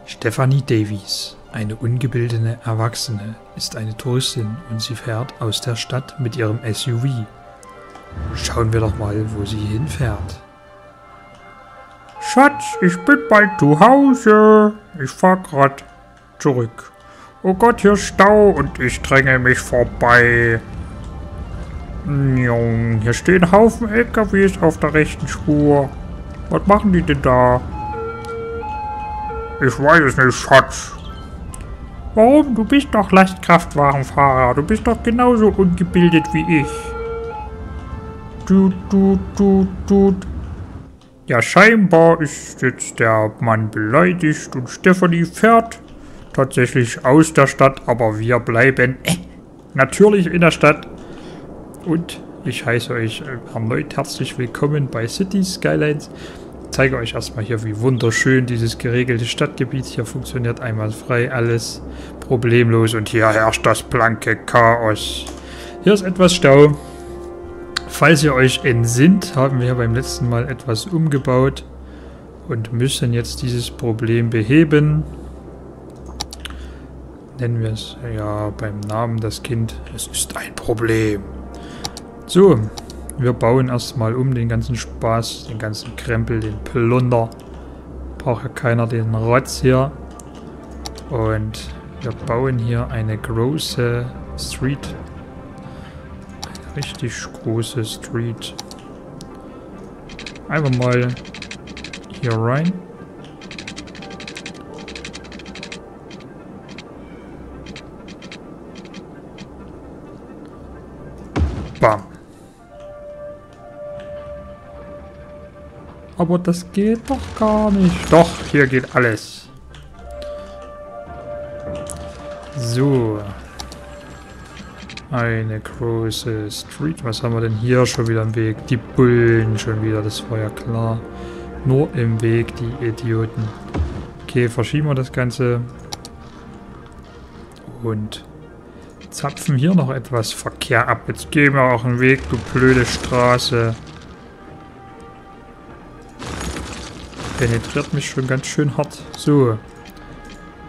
Stephanie Davies, eine ungebildete Erwachsene, ist eine Touristin und sie fährt aus der Stadt mit ihrem SUV. Schauen wir doch mal, wo sie hinfährt. Schatz, ich bin bald zu Hause. Ich fahr grad zurück. Oh Gott, hier ist Stau und ich dränge mich vorbei. Hier stehen Haufen LKWs auf der rechten Spur. Was machen die denn da? Ich weiß es nicht, Schatz. Warum? Du bist doch Lastkraftwagenfahrer. Du bist doch genauso ungebildet wie ich. Ja, scheinbar ist jetzt der Mann beleidigt und Stephanie fährt tatsächlich aus der Stadt, aber wir bleiben natürlich in der Stadt. Und ich heiße euch erneut herzlich willkommen bei Skylines. Ich zeige euch erstmal hier, wie wunderschön dieses geregelte Stadtgebiet hier funktioniert. Einwandfrei, alles problemlos und hier herrscht das blanke Chaos. Hier ist etwas Stau. Falls ihr euch entsinnt, haben wir beim letzten Mal etwas umgebaut und müssen jetzt dieses Problem beheben. Nennen wir es ja beim Namen das Kind. Es ist ein Problem. So, wir bauen erstmal um den ganzen Spaß, den ganzen Krempel, den Plunder. Braucht ja keiner den Rotz hier. Und wir bauen hier eine große Street. Eine richtig große Street. Einfach mal hier rein. Bam. Aber das geht doch gar nicht. Doch, hier geht alles. So. Eine große Street. Was haben wir denn hier schon wieder im Weg? Die Bullen schon wieder, das war ja klar. Nur im Weg, die Idioten. Okay, verschieben wir das Ganze. Und zapfen hier noch etwas Verkehr ab. Jetzt gehen wir auch einen Weg, du blöde Straße. Penetriert mich schon ganz schön hart. So.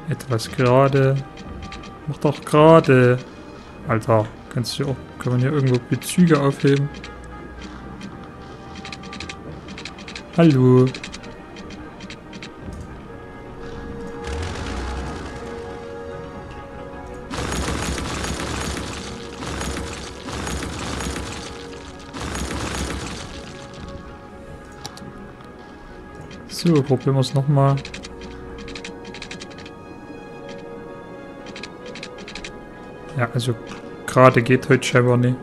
Etwas gerade. Mach doch gerade. Alter, kannst du auch. Kann man hier irgendwo Bezüge aufheben? Hallo. So, probieren wir es nochmal. Ja, also gerade geht heute scheinbar nicht.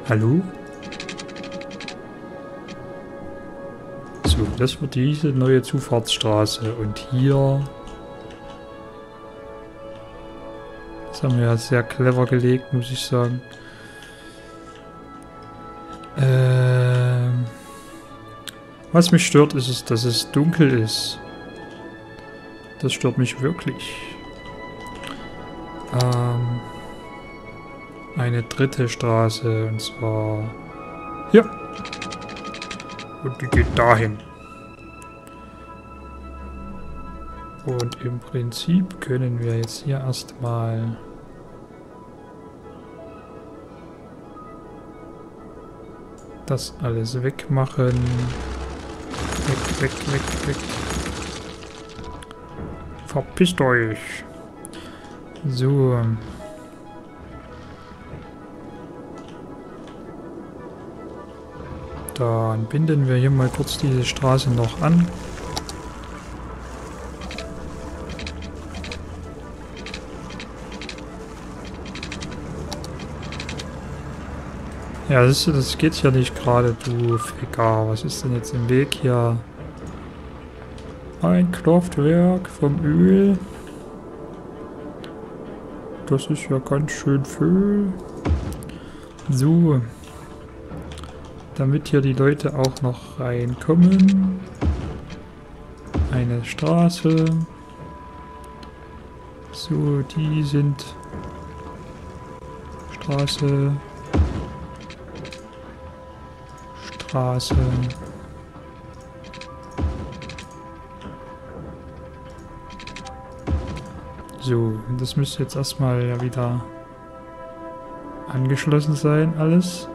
Hallo? So, das wird diese neue Zufahrtsstraße. Und hier... Das haben wir ja sehr clever gelegt, muss ich sagen. Was mich stört, ist, dass es dunkel ist. Das stört mich wirklich. Eine dritte Straße, und zwar hier. Und die geht dahin. Und im Prinzip können wir jetzt hier erstmal das alles wegmachen. Weg. Verpisst euch. So. Dann binden wir hier mal kurz diese Straße noch an. Ja, das geht ja nicht gerade, du Ficker. Was ist denn jetzt im Weg hier? Ein Kraftwerk vom Öl. Das ist ja ganz schön viel. So. Damit hier die Leute auch noch reinkommen. Eine Straße. So, die sind... Straße. So, und das müsste jetzt erstmal ja wieder angeschlossen sein, alles.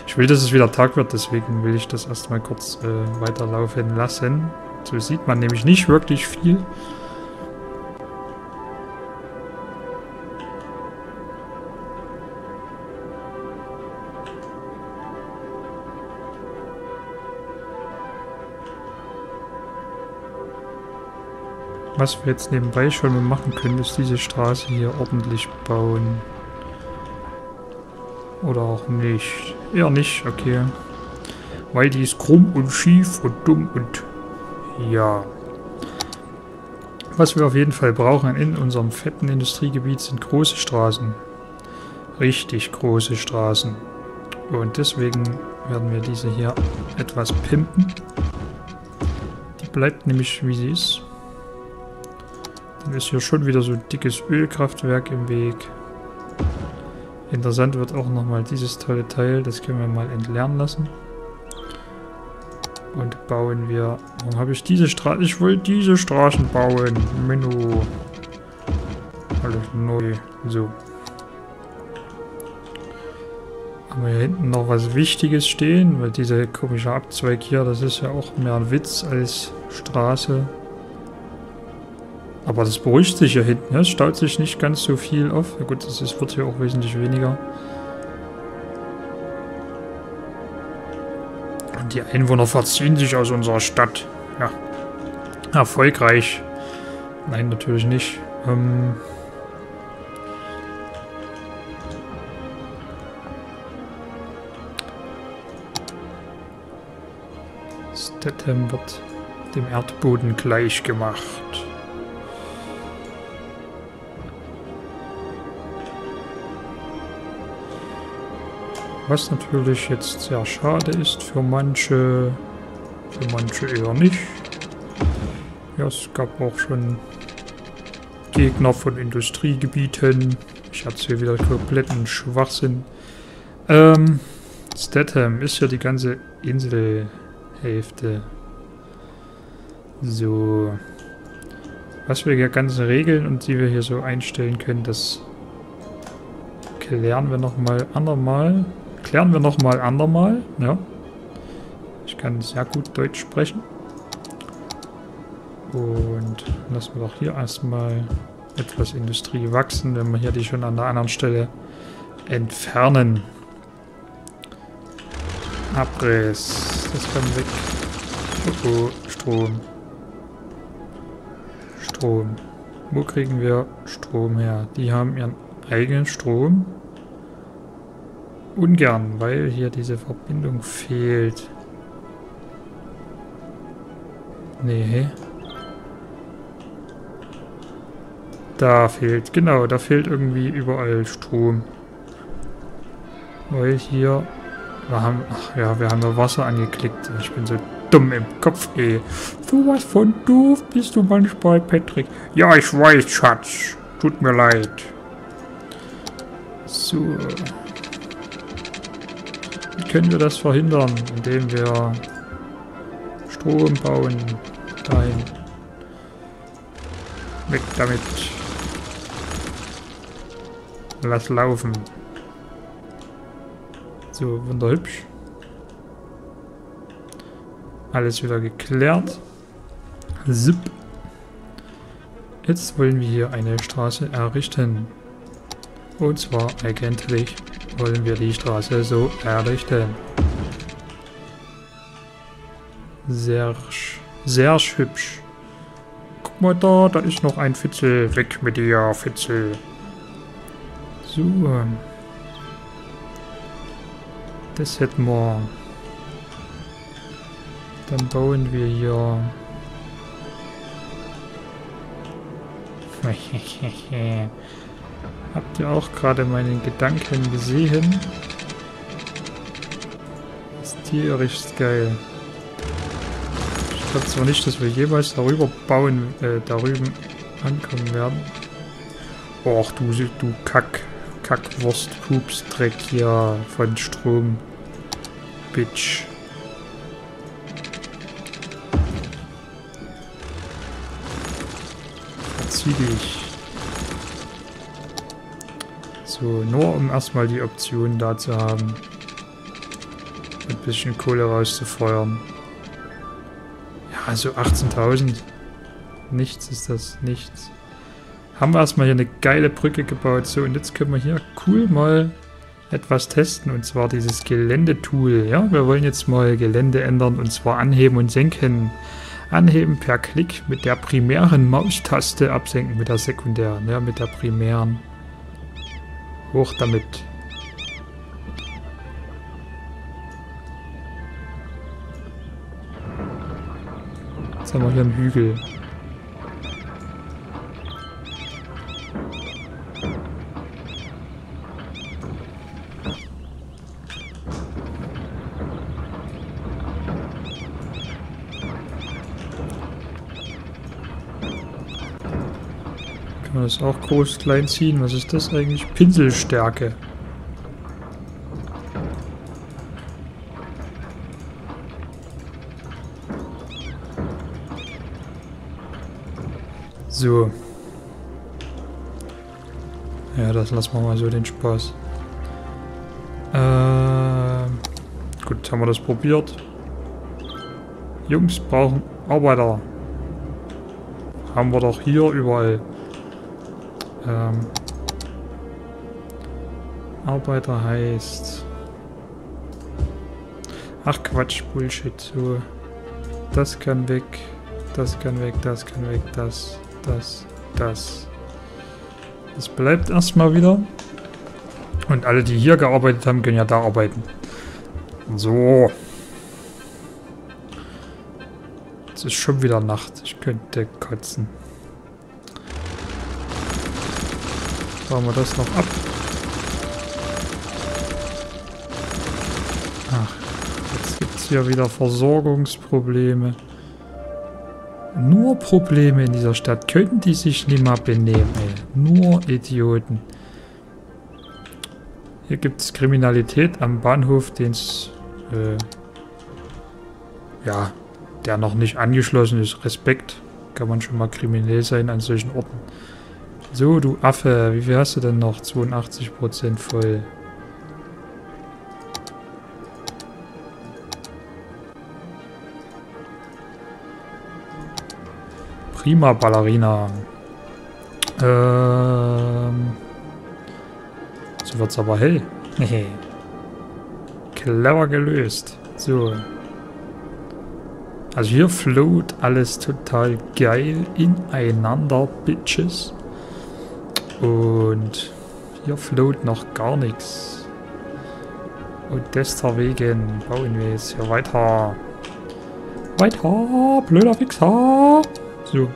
Ich will, dass es wieder Tag wird, deswegen will ich das erstmal kurz weiterlaufen lassen. So sieht man nämlich nicht wirklich viel. Was wir jetzt nebenbei schon mal machen können, ist diese Straße hier ordentlich bauen. Oder auch nicht. Eher nicht, okay. Weil die ist krumm und schief und dumm und... ja. Was wir auf jeden Fall brauchen in unserem fetten Industriegebiet sind große Straßen. Richtig große Straßen. Und deswegen werden wir diese hier etwas pimpen. Die bleibt nämlich wie sie ist. Dann ist hier schon wieder so ein dickes Ölkraftwerk im Weg. Interessant wird auch nochmal dieses tolle Teil. Das können wir mal entleeren lassen. Und bauen wir... Warum habe ich diese Straße? Ich wollte diese Straßen bauen. Menno. Alles neu. So. Haben wir hier hinten noch was Wichtiges stehen? Weil dieser komische Abzweig hier, das ist ja auch mehr ein Witz als Straße. Aber das beruhigt sich hier hinten. Es staut sich nicht ganz so viel auf. Ja gut, das wird hier auch wesentlich weniger. Und die Einwohner verziehen sich aus unserer Stadt. Ja. Erfolgreich. Nein, natürlich nicht. Statham wird dem Erdboden gleich gemacht. Was natürlich jetzt sehr schade ist für manche eher nicht. Ja, es gab auch schon Gegner von Industriegebieten. Ich erzähle wieder kompletten Schwachsinn. Statham ist ja die ganze Inselhälfte. So. Was wir hier ganz regeln und die wir hier so einstellen können, das klären wir nochmal andermal. Ja. Ich kann sehr gut Deutsch sprechen. Und lassen wir doch hier erstmal etwas Industrie wachsen, wenn wir hier die schon an der anderen Stelle entfernen. Abriss. Das kann weg. Oh, Strom. Strom. Wo kriegen wir Strom her? Die haben ihren eigenen Strom. Ungern, weil hier diese Verbindung fehlt. Nee. Da fehlt, genau, da fehlt irgendwie überall Strom. Weil hier, wir haben ja Wasser angeklickt. Ich bin so dumm im Kopf, ey. Sowas von doof bist du manchmal, Patrick. Ja, ich weiß, Schatz. Tut mir leid. So. Wie können wir das verhindern? Indem wir Strom bauen. Dahin. Weg damit. Lass laufen. So, wunderhübsch. Alles wieder geklärt. Zip. Jetzt wollen wir hier eine Straße errichten. Und zwar eigentlich wollen wir die Straße so errichten. Sehr hübsch. Guck mal da, da ist noch ein Fitzel. Weg mit dir, Fitzel. So. Das hätten wir. Dann bauen wir hier. Habt ihr auch gerade meinen Gedanken gesehen? Das Tier ist geil. Ich glaube zwar nicht, dass wir jeweils darüber bauen, darüben ankommen werden. Och, du Kackwurst, Pups, Dreck hier von Strom. Bitch. Verzieh dich. So, nur um erstmal die Option da zu haben. Ein bisschen Kohle rauszufeuern. Ja, so 18.000. Nichts ist das, nichts. Haben wir erstmal hier eine geile Brücke gebaut. So, und jetzt können wir hier cool mal etwas testen. Und zwar dieses Geländetool. Ja, wir wollen jetzt mal Gelände ändern. Und zwar anheben und senken. Anheben per Klick mit der primären Maustaste. Absenken mit der sekundären. Ja, mit der primären. Hoch damit. Jetzt haben wir hier einen Hügel. Kann man das auch groß klein ziehen? Was ist das eigentlich? Pinselstärke. So. Ja, das lassen wir mal so, den Spaß. Gut, haben wir das probiert. Jungs brauchen Arbeiter. Haben wir doch hier überall. Arbeiter heißt... Ach Quatsch, Bullshit. So. Das kann weg. Das kann weg, das kann weg, das. Das bleibt erstmal wieder. Und alle, die hier gearbeitet haben, können ja da arbeiten. So. Es ist schon wieder Nacht. Ich könnte kotzen. Bauen wir das noch ab. Ach, jetzt gibt es hier wieder Versorgungsprobleme. Nur Probleme in dieser Stadt. Könnten die sich nicht mal benehmen, ey. Nur Idioten. Hier gibt es Kriminalität am Bahnhof, den es, ja, der noch nicht angeschlossen ist. Respekt. Kann man schon mal kriminell sein an solchen Orten. So, du Affe. Wie viel hast du denn noch? 82% voll. Prima Ballerina. So wird's aber hell. Clever gelöst. So. Also hier float alles total geil ineinander, Bitches. Und hier float noch gar nichts. Und deswegen bauen wir jetzt hier weiter. Weiter, blöder Wichser. So,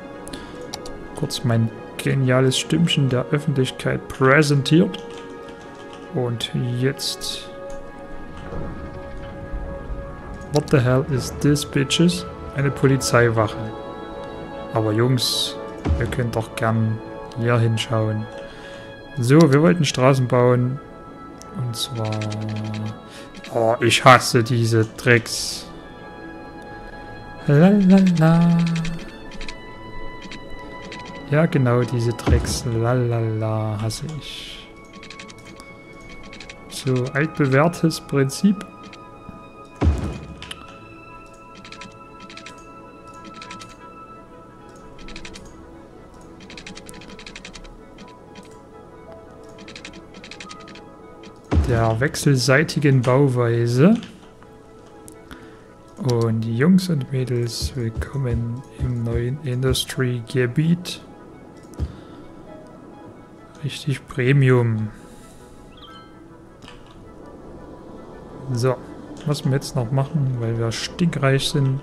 kurz mein geniales Stimmchen der Öffentlichkeit präsentiert. Und jetzt... What the hell is this, bitches? Eine Polizeiwache. Aber Jungs, ihr könnt doch gern hier hinschauen. So, wir wollten Straßen bauen. Und zwar... Oh, ich hasse diese Drecks. Lalala. Ja, genau, diese Drecks. Lalala, hasse ich. So, altbewährtes Prinzip. Der wechselseitigen Bauweise. Und Jungs und Mädels, willkommen im neuen Industriegebiet. Richtig Premium. So, was wir jetzt noch machen, weil wir stinkreich sind,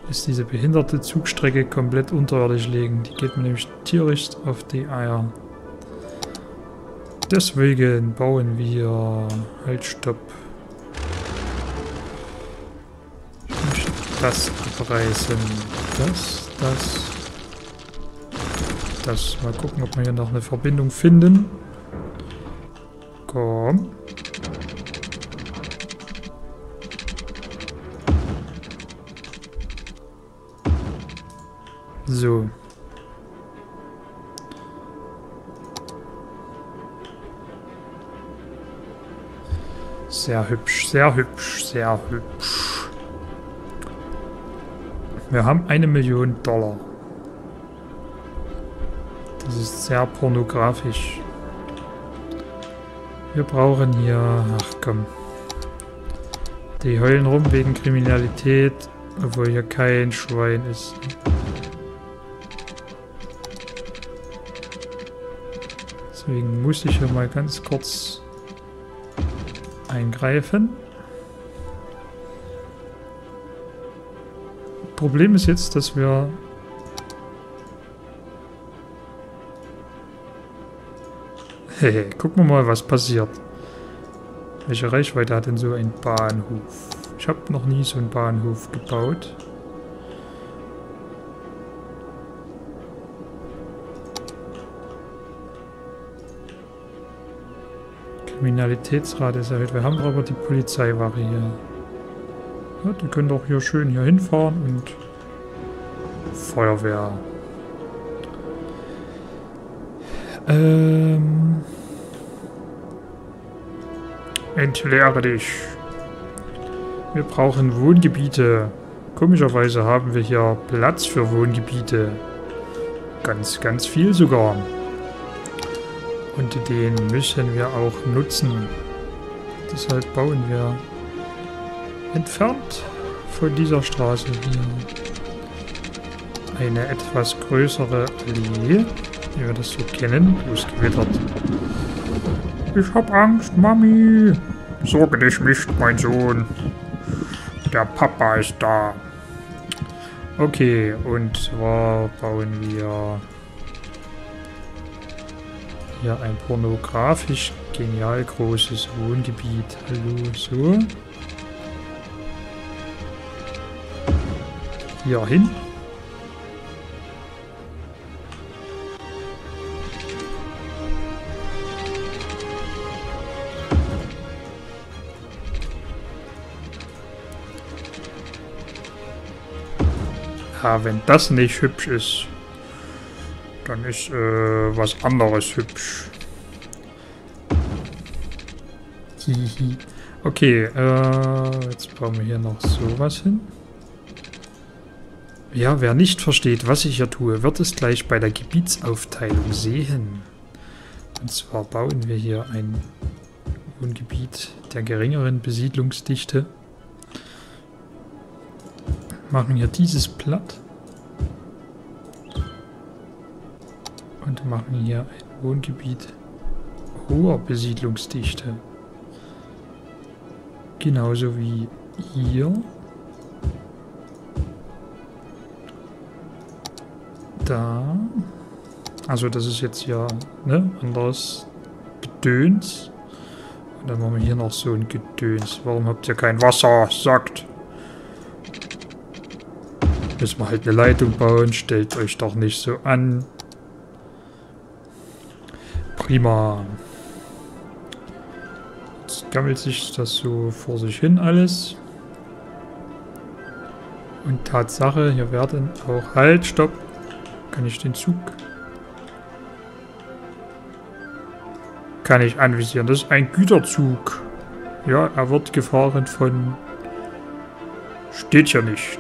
ist diese behinderte Zugstrecke komplett unterirdisch legen. Die geht mir nämlich tierisch auf die Eier. Deswegen bauen wir... Halt, stopp. Ich möchte das abreißen. Das. Mal gucken, ob wir hier noch eine Verbindung finden. Komm. So. Sehr hübsch, sehr hübsch, sehr hübsch. Wir haben $1 Million. Das ist sehr pornografisch. Wir brauchen hier... Ach komm. Die heulen rum wegen Kriminalität, obwohl hier kein Schwein ist. Deswegen muss ich hier mal ganz kurz eingreifen. Problem ist jetzt, dass wir... Hehe, gucken wir mal, was passiert. Welche Reichweite hat denn so ein Bahnhof? Ich habe noch nie so einen Bahnhof gebaut. Kriminalitätsrate ist erhöht. Wir haben aber die Polizeiwache hier. Ja, die können doch hier schön hier hinfahren und Feuerwehr. Entleere dich. Wir brauchen Wohngebiete. Komischerweise haben wir hier Platz für Wohngebiete. Ganz, ganz viel sogar. Und den müssen wir auch nutzen. Deshalb bauen wir entfernt von dieser Straße hier eine etwas größere Allee, wie wir das so kennen, wo es gewittert. Ich hab Angst, Mami. Sorge dich nicht, mein Sohn. Der Papa ist da. Okay, und zwar bauen wir hier ein pornografisch genial großes Wohngebiet. Hallo, so. Hier hin. Ja, wenn das nicht hübsch ist, dann ist was anderes hübsch. Hihi. Okay, jetzt bauen wir hier noch sowas hin. Ja, wer nicht versteht, was ich hier tue, wird es gleich bei der Gebietsaufteilung sehen. Und zwar bauen wir hier ein Wohngebiet der geringeren Besiedlungsdichte. Machen hier dieses platt. Und machen hier ein Wohngebiet hoher Besiedlungsdichte. Genauso wie hier. Da. Also das ist jetzt hier, ne, anderes Gedöns. Und dann machen wir hier noch so ein Gedöns. Warum habt ihr kein Wasser? Sagt. Müssen wir halt eine Leitung bauen. Stellt euch doch nicht so an. Prima. Jetzt gammelt sich das so vor sich hin alles. Und Tatsache, hier werden auch... Halt, stopp. Kann ich den Zug... Kann ich anvisieren. Das ist ein Güterzug. Ja, er wird gefahren von... Steht hier nicht.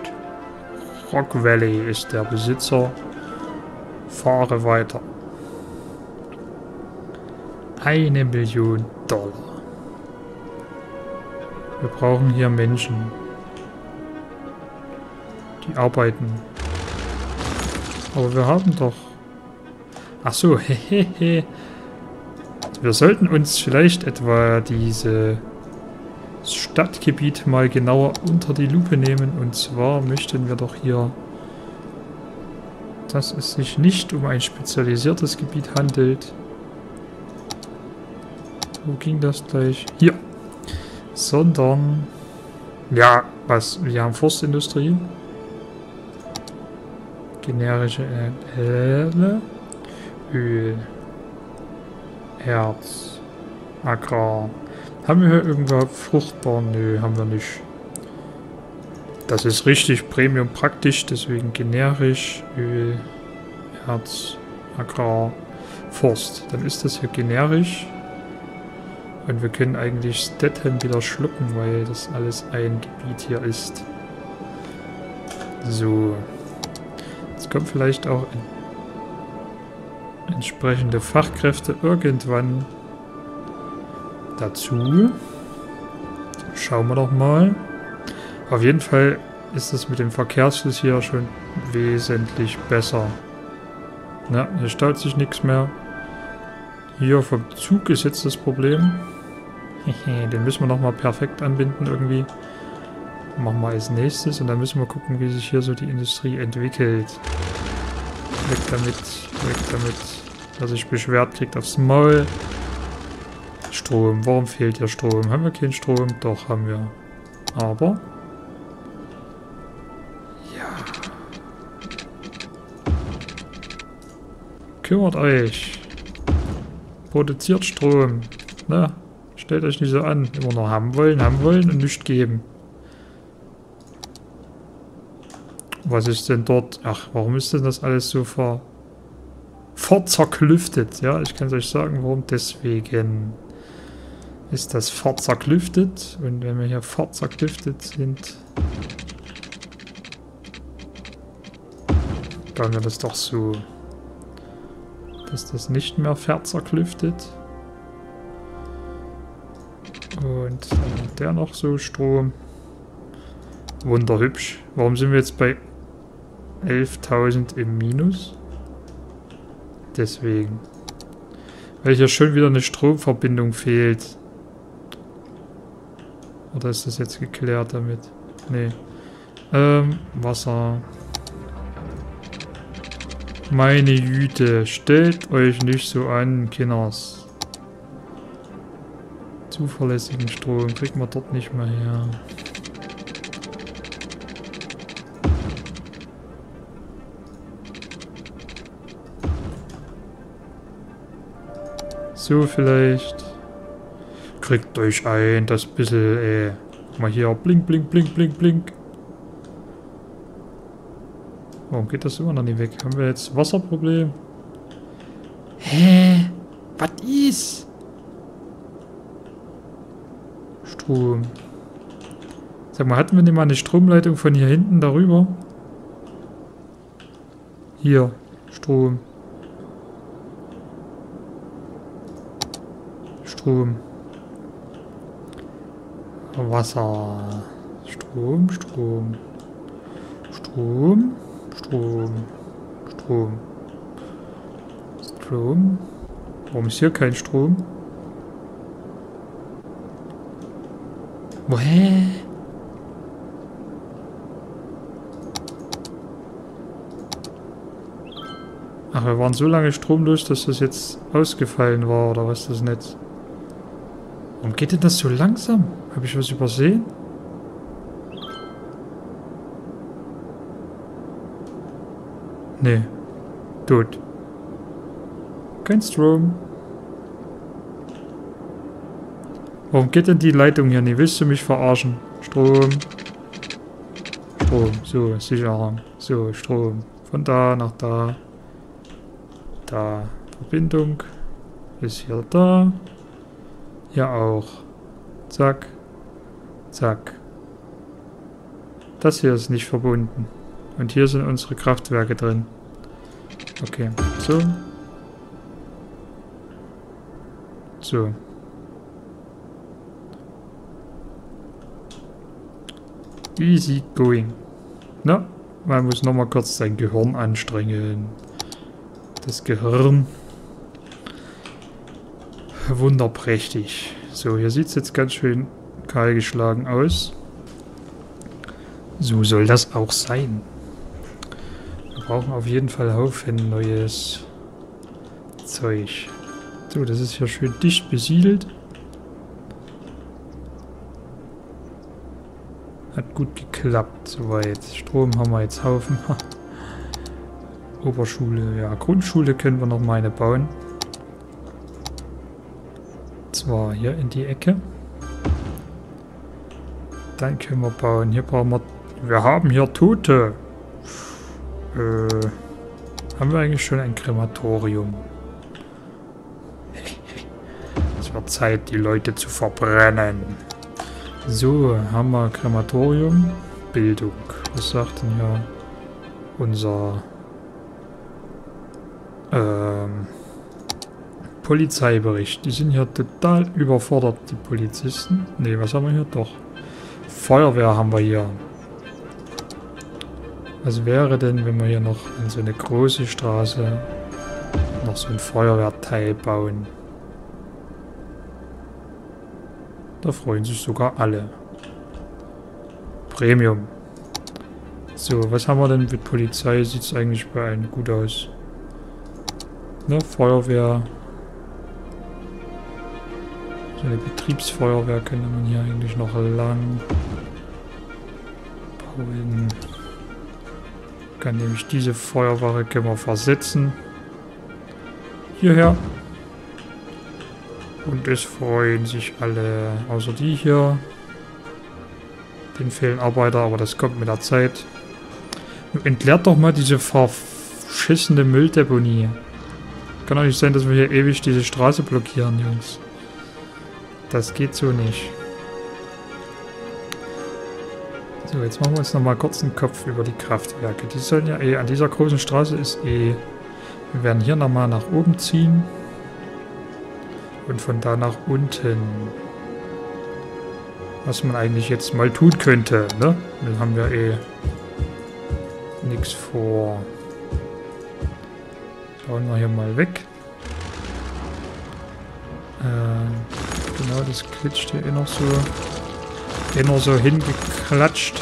Rock Valley ist der Besitzer. Fahre weiter. $1 Million. Wir brauchen hier Menschen. Die arbeiten. Aber wir haben doch... Ach so, hehehe. Wir sollten uns vielleicht etwa dieses Stadtgebiet mal genauer unter die Lupe nehmen. Und zwar möchten wir doch hier, dass es sich nicht um ein spezialisiertes Gebiet handelt. Wo ging das gleich? Hier. Sondern, ja, was? Wir haben Forstindustrie. Generische Öl. Erz. Agrar. Haben wir hier irgendwo fruchtbar? Nö, haben wir nicht. Das ist richtig Premium praktisch, deswegen generisch, Öl, Erz, Agrar, Forst. Dann ist das hier generisch. Und wir können eigentlich Statham wieder schlucken, weil das alles ein Gebiet hier ist. So. Jetzt kommen vielleicht auch entsprechende Fachkräfte irgendwann dazu. Schauen wir doch mal. Auf jeden Fall ist es mit dem Verkehrsfluss hier schon wesentlich besser. Na, hier staut sich nichts mehr. Hier vom Zug ist jetzt das Problem. Den müssen wir nochmal perfekt anbinden irgendwie. Machen wir als nächstes und dann müssen wir gucken, wie sich hier so die Industrie entwickelt. Weg damit, weg damit. Wer sich beschwert, kriegt aufs Maul. Strom, warum fehlt hier Strom? Haben wir keinen Strom? Doch, haben wir. Aber... ja. Kümmert euch. Produziert Strom. Na, stellt euch nicht so an. Immer noch haben wollen und nichts geben. Was ist denn dort? Ach, warum ist denn das alles so verzerklüftet? Ja, ich kann es euch sagen, warum. Deswegen ist das verzerklüftet. Und wenn wir hier verzerklüftet sind, bauen wir das doch so, dass das nicht mehr verzerklüftet. Und dann hat der noch so Strom. Wunderhübsch. Warum sind wir jetzt bei 11.000 im Minus? Deswegen. Weil hier schon wieder eine Stromverbindung fehlt. Oder ist das jetzt geklärt damit? Nee. Wasser. Meine Güte. Stellt euch nicht so an, Kinders. Zuverlässigen Strom kriegt man dort nicht mehr her. So vielleicht. Kriegt euch ein, das bisschen, mal hier, blink, blink, blink, blink, blink. Warum geht das immer noch nicht weg? Haben wir jetzt Wasserproblem? Hä? Was ist? Strom. Sag mal, hatten wir nicht mal eine Stromleitung von hier hinten darüber? Hier, Strom. Strom. Wasser. Strom, Strom. Strom. Strom. Strom. Strom. Warum ist hier kein Strom? Woher? Ach, wir waren so lange stromlos, dass das jetzt ausgefallen war, oder was das Netz? Warum geht denn das so langsam? Habe ich was übersehen? Nee. Tot. Kein Strom. Warum geht denn die Leitung hier nicht? Willst du mich verarschen? Strom. Strom. So, Sicherung. So, Strom. Von da nach da. Da. Verbindung. Ist hier da. Hier auch. Zack. Zack. Das hier ist nicht verbunden. Und hier sind unsere Kraftwerke drin. Okay. So. So. Easy going. Na, man muss nochmal kurz sein Gehirn anstrengen. Das Gehirn. Wunderprächtig. So, hier sieht es jetzt ganz schön kahlgeschlagen aus. So soll das auch sein. Wir brauchen auf jeden Fall Haufen neues Zeug. So, das ist hier schön dicht besiedelt. Hat gut geklappt, soweit. Strom haben wir jetzt Haufen. Oberschule, ja, Grundschule können wir noch mal eine bauen. Zwar hier in die Ecke. Dann können wir bauen. Hier brauchen wir... Wir haben hier Tote. Haben wir eigentlich schon ein Krematorium? Das ihrer Zeit, die Leute zu verbrennen. So, haben wir Krematorium, Bildung. Was sagt denn hier unser Polizeibericht? Die sind hier total überfordert, die Polizisten. Ne, was haben wir hier? Doch. Feuerwehr haben wir hier. Was wäre denn, wenn wir hier noch an so eine große Straße noch so ein Feuerwehrteil bauen? Da freuen sich sogar alle. Premium. So, was haben wir denn mit Polizei? Sieht es eigentlich bei allen gut aus. Ne, Feuerwehr. So eine Betriebsfeuerwehr könnte man hier eigentlich noch lang bauen. Kann nämlich diese Feuerwache können wir versetzen. Hierher. Und es freuen sich alle, außer die hier. Den fehlen Arbeiter, aber das kommt mit der Zeit. Entleert doch mal diese verschissene Mülldeponie. Kann doch nicht sein, dass wir hier ewig diese Straße blockieren, Jungs. Das geht so nicht. So, jetzt machen wir uns nochmal kurz einen Kopf über die Kraftwerke. Die sollen ja an dieser großen Straße ist wir werden hier nochmal nach oben ziehen. Und von da nach unten. Was man eigentlich jetzt mal tun könnte, ne? Dann haben wir nichts vor. Bauen wir hier mal weg. Genau, das klitscht hier noch so hingeklatscht.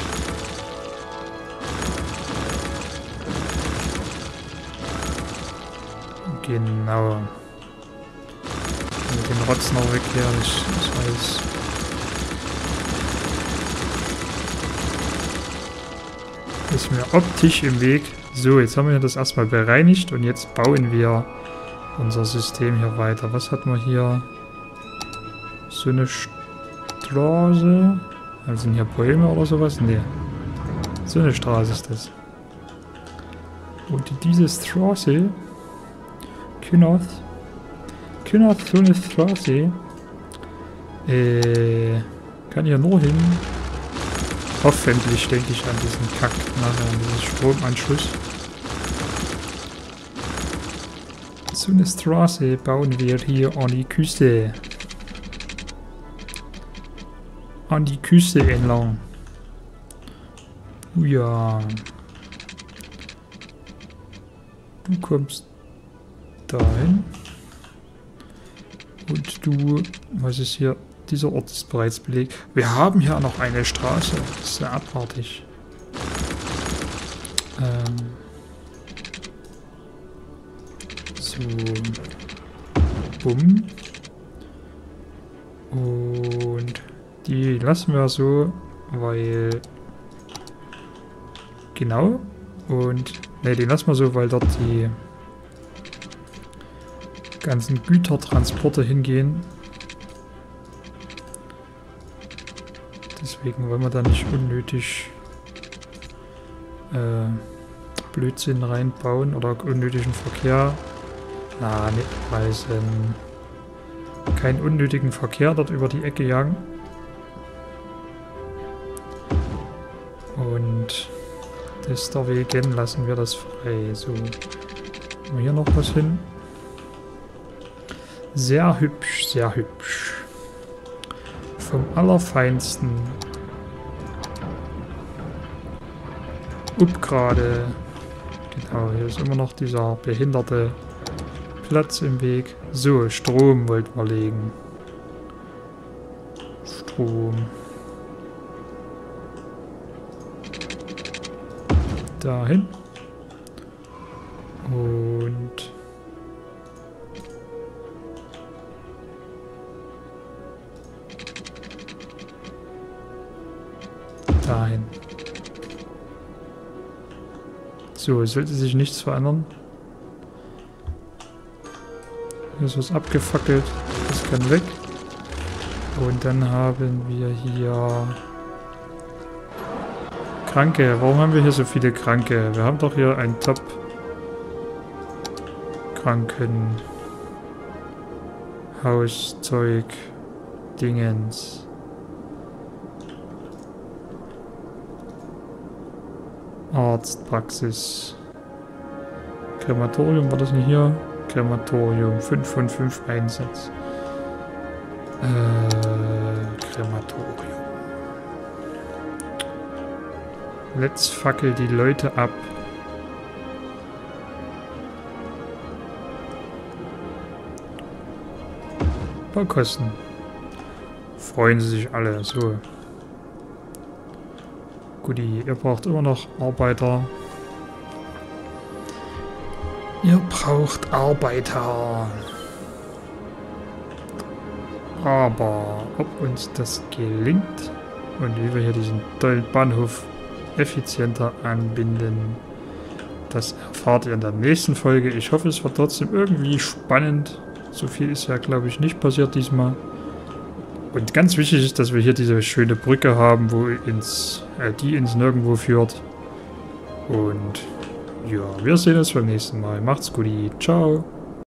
Genau. Den Rotz noch weg hier, das weiß. Ist mir optisch im Weg. So, jetzt haben wir das erstmal bereinigt und jetzt bauen wir unser System hier weiter. Was hat man hier? So eine Straße. Also sind hier Bäume oder sowas? Ne. So eine Straße ist das. Und diese Straße können so eine Straße kann hier nur hin. Hoffentlich denke ich an diesen Kack nachher, an diesen Stromanschluss. So eine Straße bauen wir hier an die Küste. An die Küste entlang. Ja. Du kommst dahin. Und du, was ist hier? Dieser Ort ist bereits belegt. Wir haben hier noch eine Straße. Das ist sehr abartig. So. Bumm. Und die lassen wir so, weil... Genau. Und... Ne, die lassen wir so, weil dort die ganzen Gütertransporte hingehen. Deswegen wollen wir da nicht unnötig Blödsinn reinbauen oder unnötigen Verkehr. Na, nicht reißen. Keinen unnötigen Verkehr dort über die Ecke jagen. Und deswegen lassen wir das frei. So, machen wir hier noch was hin. Sehr hübsch, sehr hübsch. Vom Allerfeinsten. Gerade. Genau, hier ist immer noch dieser behinderte Platz im Weg. So, Strom wollten wir legen. Strom. Dahin. Und... dahin. So, es sollte sich nichts verändern. Hier ist was abgefackelt. Das kann weg. Und dann haben wir hier Kranke. Warum haben wir hier so viele Kranke? Wir haben doch hier einen Top-Kranken. Hauszeug, Dingens. Arztpraxis. Krematorium, war das nicht hier? Krematorium, 5 von 5 Einsatz. Krematorium. Let's fackel die Leute ab. Baukosten. Freuen sie sich alle. So. Guti, ihr braucht immer noch Arbeiter. Ihr braucht Arbeiter. Aber ob uns das gelingt und wie wir hier diesen tollen Bahnhof effizienter anbinden, das erfahrt ihr in der nächsten Folge. Ich hoffe, es wird trotzdem irgendwie spannend. So viel ist ja, glaube ich, nicht passiert diesmal. Und ganz wichtig ist, dass wir hier diese schöne Brücke haben, wo die ins Nirgendwo führt. Und ja, wir sehen uns beim nächsten Mal. Macht's gut. Ciao.